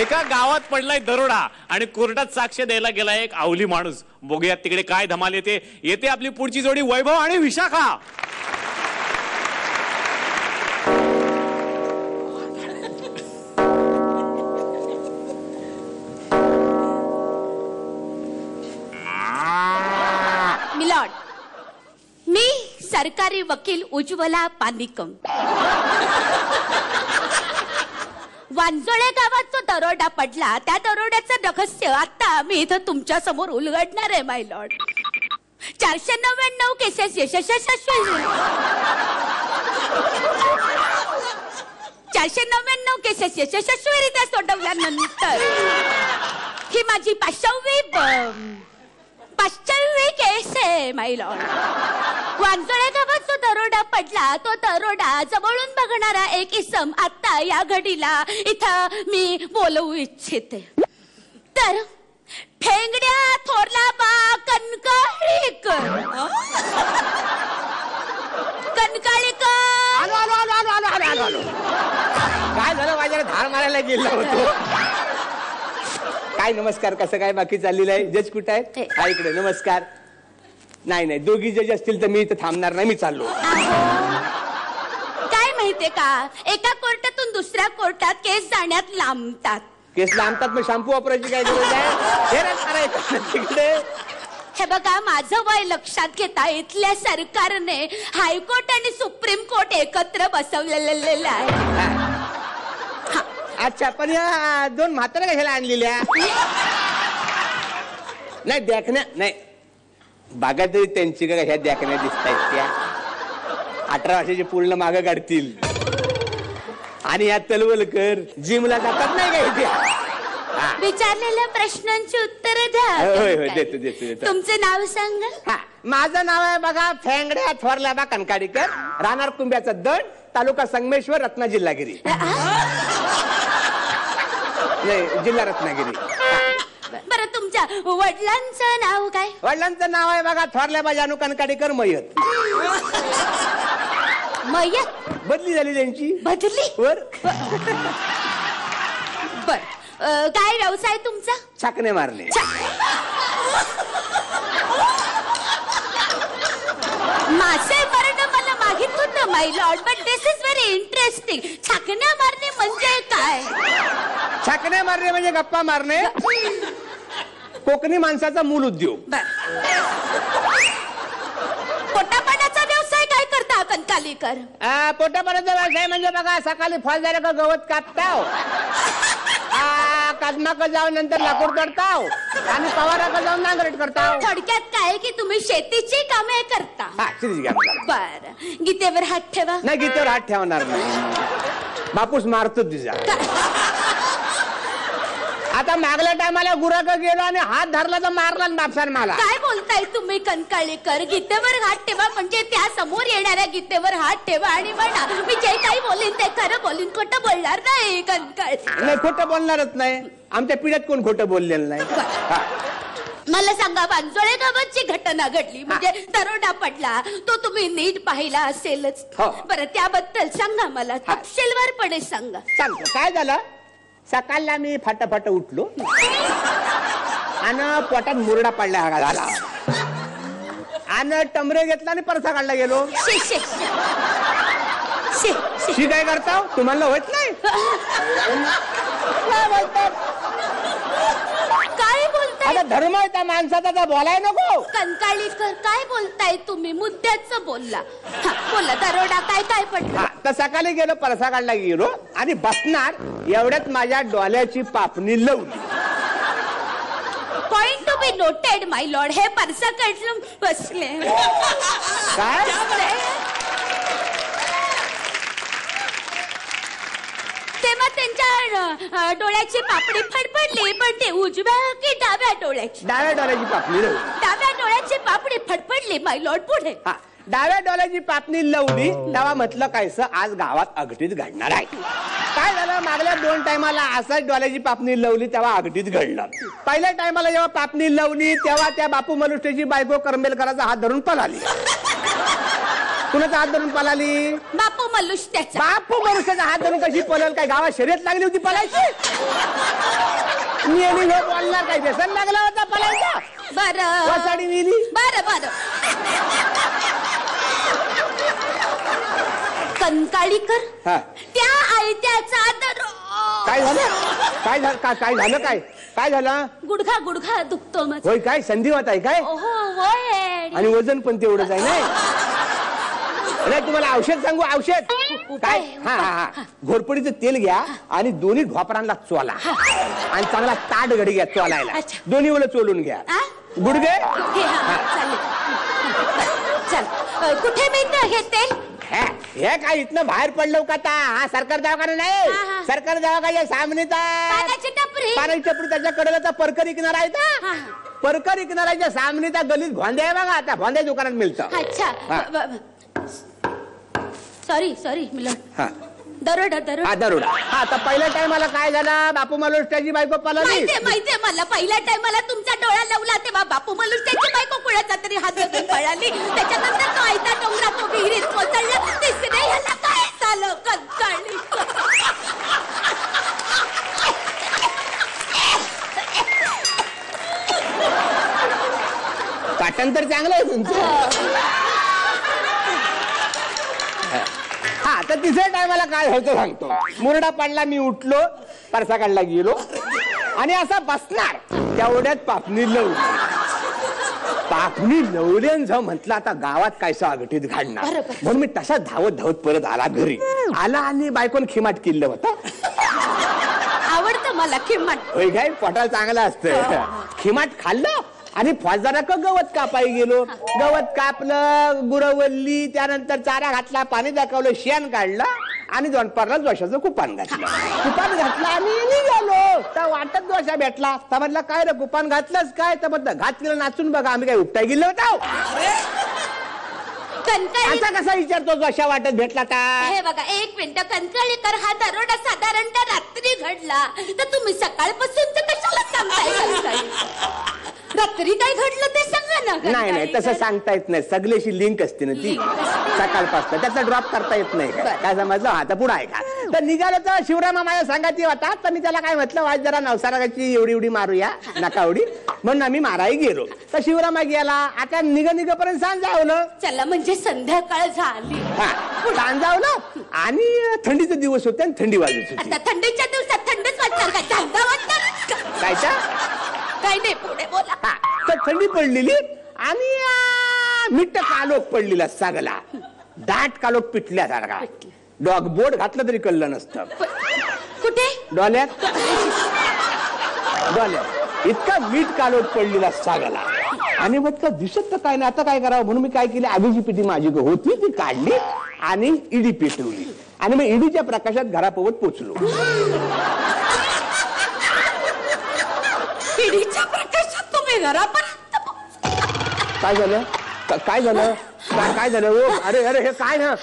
एका गावात पडलाय दरोडा आणि कोर्टात साक्ष द्यायला गेला एक आवली माणूस. बघूयात तिकडे काय धमाल येते. येते आपली पुढची जोडी वैभव आणि विशाखा. मिलॉर्ड, मी सरकारी वकील उज्ज्वला पानिकम. वांजोळे गावात जो दरोडा पडला त्या दरोड्याचं रहस्य आता मी इथं तुमच्या समोर उलगडणार आहे माय लॉर्ड. 499 केसेस यशस्वी 499 केसेस यशस्वीरित्या सोडवल्यानंतर ही माझी 5वी केस आहे माय लॉर्ड. वांजोळे गावात जो दरोडा पडला तो दरोडा जवळून बघणारा एक इसम आता या घडीला इथं मी बोलवू इच्छिते. तर ठेंगड्या थोरला बा कणकाळीकर. कणकाळीकर आलो. काय झालं, माझ्याला धार मारायला गेला होतो. काय नमस्कार, कसं काय बाकी चाललेलं आहे? जज कुठं आहे? हा इकडे. नमस्कार. नाही दोघी जज असतील तर मी इथं थांबणार नाही, मी चाललो. काय माहितीये का, एका कोर्टातून दुसऱ्या कोर्टात केस जाण्यात लांबतात. केस लांबतात, मग शॅम्पू वापरायची काय गरज आहे? तिकडे हे बघा, माझं वय लक्षात घेता इथल्या सरकारने हायकोर्ट आणि सुप्रीम कोर्ट एकत्र बसवलेलं आहे. अच्छा, पण या दोन म्हाताऱ्या कशाला आणलेल्या? नाही देखण्या नाही, बागा तरी त्यांची का ह्या देखण्या दिसतायत त्या 18 वर्षाचे पूर्ण मागं काढतील. आणि या तलवलकर जिमला जातात नाही का इथे? विचारलेल्या प्रश्नांची उत्तरे द्या. होय देतो. तुमचे नाव सांगा. माझं नाव आहे बघा फेंगड्या थोरल्या बा कणकाळीकर, राहणार कुंभ्याचा दड, तालुका संगमेश्वर, रत्ना जिल्हागिरी. नाही, जिल्हा रत्नागिरी. बरं, तुमच्या वडिलांचं नाव काय? वडिलांचं नाव आहे बघा थोरल्या बा जानू कणकाळीकर मयत. मयत बदली झाली त्यांची. बदली? बर. काय व्यवसाय तुमचा? छाकणे मारणे. मासे मारणं मला माहित होतं my lord, but this is very interesting. छाकण्या मारणे म्हणजे काय? छाकणे मारणे म्हणजे गप्पा मारणे. कोकणी माणसाचा मूल उद्योग. पोटापाण्याचा व्यवसाय काय करता कणकाळीकर? पोटापाण्याचा व्यवसाय म्हणजे बघा, सकाळी फळ झालं का गवत कापताव, कदमाक जाऊन नंतर लाकूड तोडताव आणि पवाराक जाऊन नांगरट करताव. थोडक्यात काय की तुम्ही शेतीची कामे करता? बर. गीतेवर हात ठेवा. नाही, गीतेवर हात ठेवणार नाही, बापूस मारतो तिचा. आता मागल्या टायमाला गुराक गेलो आणि हात धरला तर मारला बापसान मला. काय बोलताय तुम्ही कणकाळीकर? गीतेवर हात ठेवा म्हणजे त्या समोर येणाऱ्या गीतेवर हात ठेवा आणि म्हणा मी जे काही बोलीन ते खरं बोलीन, खोटं बोलणार नाही. कणकाळी नाही, खोटं बोलणारच नाही. आमच्या पिढ्यात कोण खोटं बोललेलं नाही. मला सांगा, वांजोळे गावाची घटना घडली म्हणजे दरोडा पडला, तो तुम्ही नीट पाहिला असेलच. बरं, त्याबद्दल सांगा मला, तपशीलवारपणे सांगा. सांगतो. काय झालं, सकाळला मी फाटाफाट उठलो आणि पोटात मुरडा पडला हा झाला आणि टमरे घेतला आणि परसा काढला गेलो. शी काय करता तुम्हाला होत नाही? काय बोलताय? आता धर्म आहे त्या माणसाचा, बोलाय नको. कणकाळीकर काय बोलताय तुम्ही? मुद्द्याचं बोलला. बोला, दरोडा काय काय पडला? तर सकाळी गेलो, परसा काढला गेलो आणि बसणार एवढ्यात माझ्या डोळ्याची पापणी लावली. Point to be noted my Lord. हे परसा काढून बसले. काय तेव्हा त्यांच्या डोळ्याची पापडी फडफडली, पण ते उजव्या की डाव्या डोळ्याची? डाव्या डोळ्याची पापणी लावली. डाव्या डोळ्याची पापडी फडफडली माय लॉर्ड. पुढे? डाव्या डोळ्याची पापणी लावली तेव्हा म्हटलं कायस आज गावात अघटित घडणार आहे. काय झालं, मागल्या 2 टायमाला असाच डोळ्याची पापणी लावली तेव्हा अघटित घडलं. पहिल्या टायमाला जेव्हा पापणी लावली तेव्हा त्या बापू मलुष्टेची बायको करंबेलकराचा हात धरून पळाली. कुणाचा हात धरून पळाली? बापू मल्लूश त्याचा. बापू मनुष्याचा हात धरून कशी पळल? काय गावात शर्यत लागली होती पळायची? मी आणि हे बोलणार काय व्यसन लागला होता पळायचा? बरं वासाडी नेली. बरं कंकाळीकर हा. त्या आयत्याचा काय झालं? काय झालं? काय झालं? गुडघा दुखतो माझा. होय काय संधिवात आहे काय? हो होय. आणि वजन पण तेवढंच आहे नाही? नाही तुम्हाला औषध सांगू? औषध काय? हा घोरपडीचं तेल घ्या आणि दोन्ही ढोपरांना चोला आणि चांगला ताट घडी घ्या चोलायला. अच्छा. दोन्ही वेळेला चोलून घ्या. गुडघे चल कुठे मिळतं हे तेल? हे काय इथनं बाहेर पडलो का आता? हा सरकार दवाखाना नाही, सरकार दवाखान्याच्या सामनेचा पानाची टपरी. पानाची टपरी त्याच्या कडेला परकर किनारा आहे का? परकर किनाराच्या सामनेचा गलीत भोंदे आहे बघा. आता भोंदे दुकानात मिळतं. अच्छा सॉरी मिलन. दरोडा हा तर पहिल्या टायमाला काय झाला? बापू मलुष्टाची बायको पळाली. माहितीये मला. पहिल्या टायमाला तुमचा डोळा लावला तेव्हा बापू मलुष्टाची बायको कुणाचा तरी हात धरून पळाली. त्याच्यानंतर तो आयता डोंगरा तो विहिरीत कोसळला. तिसरे ह्याला काय झालं? कंटाळली. पाठांतर चांगलं आहे तुमचं. हा तर तिसऱ्या टायमाला काय होतं सांगतो. मुरडा पडला, मी उठलो, परसाकडला गेलो आणि असा बसणार तेवढ्यात पापणी लवल्यान म्हटलं आता गावात कायसं आगटीत घालणार. म्हणून मी तसा धावत परत आला घरी. आला आणि बायकोन खिमाट किल्लं होतं. आवडतं मला खिमाट. होय काय? पोटाला चांगलं असतं. खिमाट खाल्लं आणि फौजदारा गवत कापाई गेलो. गवत कापलं, गुरवल्ली, त्यानंतर चारा घातला, पाणी दाखवलं, शेण काढलं आणि दोनपारला दोशाचं कुपान घातलं आणि निघालो. तर वाटत दोशा भेटला. तर म्हटलं काय रे कुपान घातलंच काय? तर म्हटलं घातलेलं नाचून बघा, आम्ही काय उपटाय गेलो होतो. असा कसा विचारतो दोशा वाटत भेटला का? हे बघा एक मिनिट. कंकाळीकर हा दरोडा साधारणतः रात्री घडला तर तुम्ही सकाळपासून तर कशाला सांगताय? रात्री काय घडलं ते सांगा ना. नाही तसं सांगता येत नाही. सगळ्याशी लिंक असते ना ती सकाळपासून. त्याचा ड्रॉप करता येत नाही. काय समजलं? आता पुढे आहे का? तर निघालं तर शिवरामा माझ्या सांगायची होता. तर मी त्याला काय म्हटलं, आज जरा नवसाराची एवढी मारूया नका एवढी, म्हणून आम्ही माराही गेलो. तर शिवरामा गेला. आता निघपर्यंत सांजावलं. चला म्हणजे संध्याकाळ झाली. सांजावलं आणि थंडीचे दिवस होते आणि थंडी वाजत होती. आता थंडीच्या दिवसात थंडच वाटणार का? चांगला वाटणार कायचा? काय नाही पुढे बोला. तर थंडी पडलेली आणि मिट्ट कालोख पडलेला सगळा. दाट कालोख पिटल्यासारखा. डॉग बोट घातलं तरी कळलं नसतं. कुठे? डोल्यात इतका मीठ कालोख पडलेला सगळा. आणि मग का दिसत तर काय नाही. आता काय करावं म्हणून मी काय केली, आगीची पेटी माझी होती ती काढली आणि इडी पेटवली आणि मग इडीच्या प्रकाशात घरापोवत पोचलो. पिढीच्या प्रकाशात तुम्ही घरापर्यंत काय झालं? काय झालं? काय झालं? ओ अरे हे काय ना?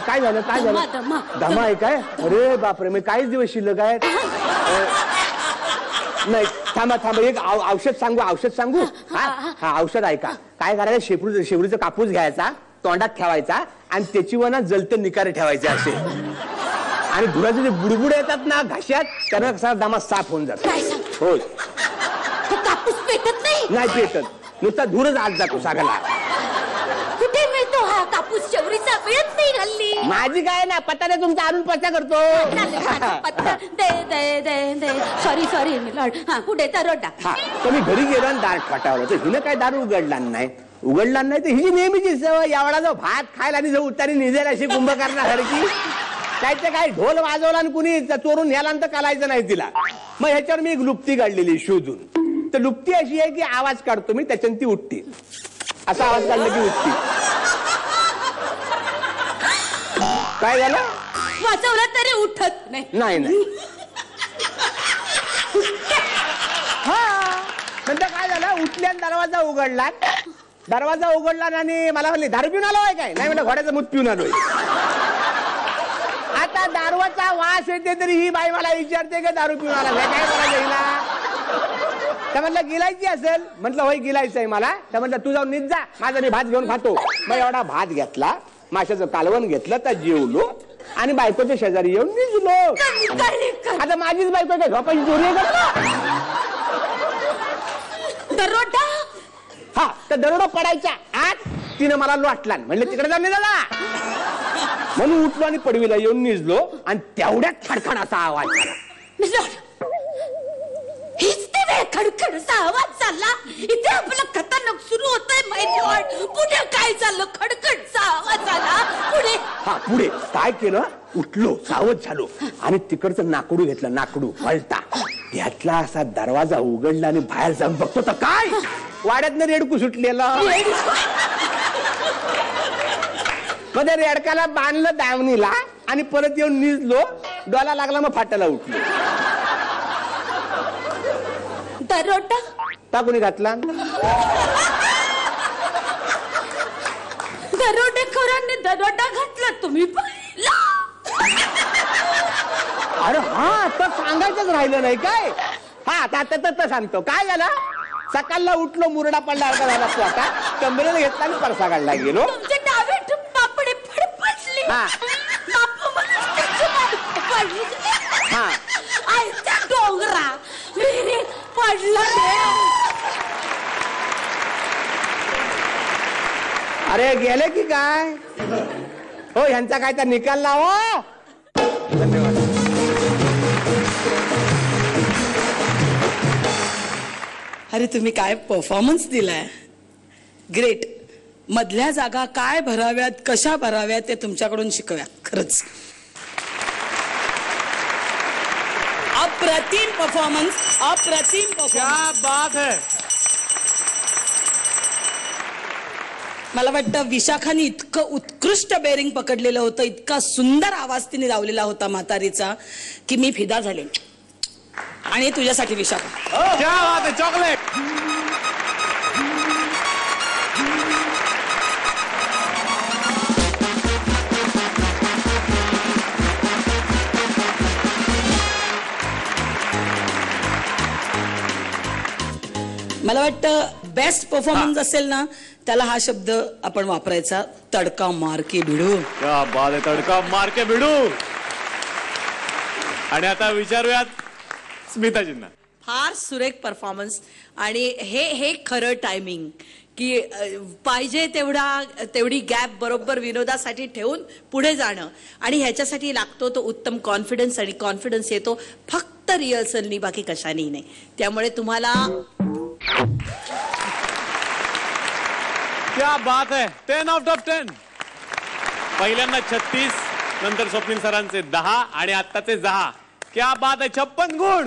काय झालं? धमा आहे काय? अरे बापरे, मी काहीच दिवस शिल्लक आहे. नाही थांबा एक औषध सांगू. हा औषध ऐका. काय करायचं, शेवरीचा कापूस घ्यायचा, तोंडात ठेवायचा आणि त्याची वना जलत निकारे ठेवायचे असे. आणि धुराचे जे बुडबुड येतात ना घाशात, त्यानं कसा दमा साफ होऊन जातो. होय. कापूस पेटत नाही पेटत, नुसता धूरच आत जातो सगळा. कुठे मिळतो हा कापूस? शेवरीचा मिळत नाही हल्ली. माझी काय ना पत्ता दे तुमचा, आणून पत्ता करतो. दे सॉरी मिलॉर्ड. हा कुठे? दरोडा. हा तर मी घरी गेलो आणि दार ठोठावलं. तर हिनं काय दार उघडला नाही तर हिची नेहमीची सवय एवढा जो भात खायला आणि जो उतारी निजेल अशी कुंभकर्णासारखी. काय ढोल वाजवला आणि कुणी चोरून न्याला तर कालायचं नाही तिला. मग ह्याच्यावर मी एक लुप्ती काढलेली शोधून. तर लुप्ती अशी आहे की आवाज काढतो मी, त्याच्यानं ती उठते. असा आवाज काढला की उठते. काय झालं? वाजवलं तरी उठत नाही. हा नंतर काय झालं, उठल्या दरवाजा उघडला आणि मला म्हणले दारू पिऊन आलो आहे काय? नाही म्हणलं घोड्याचं मूत पिऊन आलोय. आता दारूचा वास येते तरी ही बाई मला विचारते की दारू पिऊन आला काय करायचं हिला? तर म्हटलं गिलायची असेल. म्हटलं होय गिलायचं आहे मला. तर म्हटलं तू जाऊन नीट जा, माझा मी भात घेऊन खातो. मग एवढा भात घेतला, माशाचं कालवण घेतलं, तर जेवलो आणि बायकोच्या शेजारी येऊन निजलो. आता माझीच बायको काय झोपायची चोरी करतो. दरोडा हा, तर दरोडा पडायच्या आत तिनं मला लोटला. म्हणलं तिकडे जाऊन निघाला. म्हणून उठलो आणि पडवीला येऊन निजलो आणि तेवढ्यात खडखड असा आवाज झाला. हीच ते वेळ खडखडचा आवाज झाला. इथे आपलं कथानक सुरू होतंय माय लॉर्ड. पुढे काय झालं? खडखडचा आवाज झाला. पुढे हा पुढे काय केलं, उठलो, सावध झालो आणि तिकडचं नाकडू घेतलं. नाकडू वळता घेतला, असा दरवाजा उघडला आणि बाहेर जाऊन बघतो तर काय, वाड्यातनं रेडकू सुटलेला. मध्ये रेडकाला बांधलं दावणीला आणि परत येऊन निजलो. डोला लागला, मग फाटाला उठलो. दरोडा टाकून घातला. दरोडेखोरांनी दरोडा घातला, तुम्ही पाहिला? अरे हा, तर सांगायचंच राहिलं नाही काय. हा आता सांगतो काय झालं. सकाळला उठलो, मुरडा पडला अर्धा झाला पोटात, कंबरेला घेतला आणि परसा काढला गेलो. तुमचे डावे पापडे फडफडली. हा. बापू मला त्याची बायको पडली. हा. आईच्या डोंगरा विहिरीत पडला देव. अरे गेले की काय हो, ह्यांचा काय तर निकाल लावा. धन्यवाद. अरे तुम्ही काय परफॉर्मन्स दिलाय, ग्रेट. मधल्या जागा काय भराव्यात, कशा भराव्यात ते तुमच्याकडून शिकूया. खरंच अप्रतिम परफॉर्मन्स, अप्रतिम परफॉर्मन्स. क्या बात है. मला वाटतं विशाखाने इतकं उत्कृष्ट बेरिंग पकडलेलं होतं, इतका सुंदर आवाज तिने लावलेला होता म्हातारीचा, की मी फिदा झाले. आणि तुझ्यासाठी विशाखा. क्या बात है. चॉकलेट. मला वाटतं बेस्ट परफॉर्मन्स असेल ना, त्याला हा शब्द आपण वापरायचा, तडका मार के भिडू. क्या बात है. तडका मार के भिडू. आणि आता विचारूयात स्मिताजींना. फार सुरेख परफॉर्मन्स. आणि हे खरं टायमिंग की पाहिजे तेवढी गॅप बरोबर विनोदासाठी ठेवून पुढे जाणं. आणि ह्याच्यासाठी लागतो तो उत्तम कॉन्फिडन्स. आणि कॉन्फिडन्स येतो फक्त रिहर्सलनी, बाकी कशानेही नाही. त्यामुळे तुम्हाला क्या बात है. 10 आउट ऑफ 10. पहिल्यांदा 36, नंतर स्वप्नील सरांचे 10 आणि आत्ताचे 10. क्या बात है. 56 गुण.